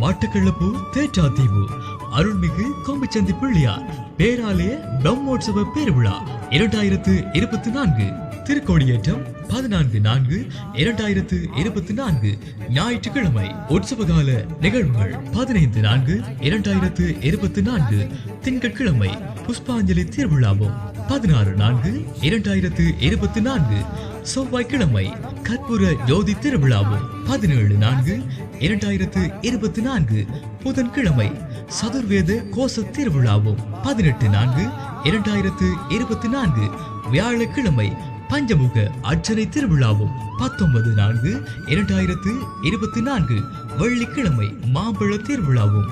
மட்டக்களப்பு தேற்றாத்தீவு அருள்மிகு கோம்பிச்சந்தி பிள்ளையார் பேராலய பிரம்மோற்சவ பெருவிழா 2024 திருக்கோடியேற்றம் 14/4/2024 ஞாயிற்றுக்கிழமை. உற்சவகால நிகழ்வுகள் 15/4/2024 திங்கட்கிழமை. புஷ்பாஞ்சலி திருவிழாவும் 16/4/2024 செவ்வாய்க்கிழமை. கற்பூர ஜோதி திருவிழாவும் 17/4/2024 புதன்கிழமை. சதுர்வேத கோஷ திருவிழாவும் 18/4/2024 வியாழக்கிழமை. பஞ்சமுக அர்ச்சனை திருவிழாவும் 19/4/2024 வெள்ளிக்கிழமை. மாம்பழ திருவிழாவும்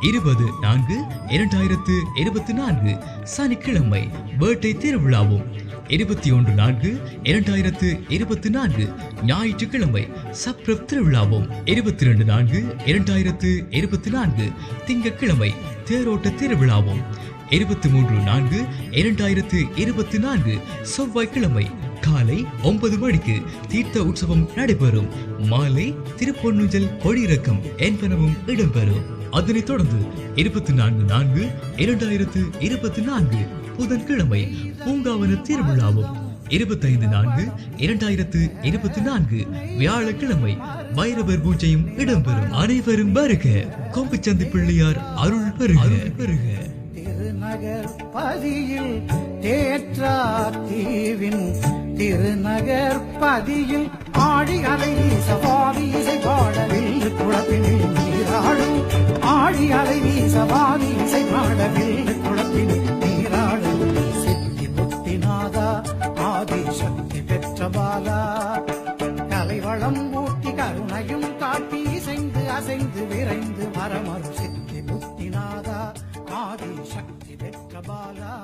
20/4/2024 சனிக்கிழமை. வேட்டை திருவிழாவும் 21/4/2024 ஞாயிற்றுக்கிழமை. சப்ரப் திருவிழாவும் 22/4/2024 திங்கட்கிழமை. தேரோட்ட திருவிழாவும் 23/4/2024 செவ்வாய்க்கிழமை. காலை 9 மணிக்கு தீர்த்த உற்சவம் நடைபெறும். மாலை திருப்பொன்னுஞ்சல் கொடியிறக்கம் என்பனவும் இடம்பெறும். அதனைத் தொடர்ந்து 24/4/2024 புதன்கிழமை பூங்காவன திருவிழாவும் 25/4/2024 வியாழக்கிழமை. வைரவர் பூஜையும் இடம்பெறும். அனைவரும் வருக. கோம்பிச்சந்தி பிள்ளையார் அருள் பெருக. திருநகர் பதியில் தேற்றாத்தீவின் திருநகர் பதியில் ஆடி அலை வீசவாதி இசை பாடவில் குளத்தினில் நீராடும். ஆடி அலை வீசவாதி இசை பாடவில் குளத்தினில் நீராடும். சித்தி புத்திநாதா ஆதி சக்தி பெற்ற பாலா கலைவளம் ஊட்டி கருணையும் காட்டி இசைந்து அசைந்து விரைந்து வரமரு சித்தி புத்திநாதா ஆதி சக்தி பெற்ற பாலா.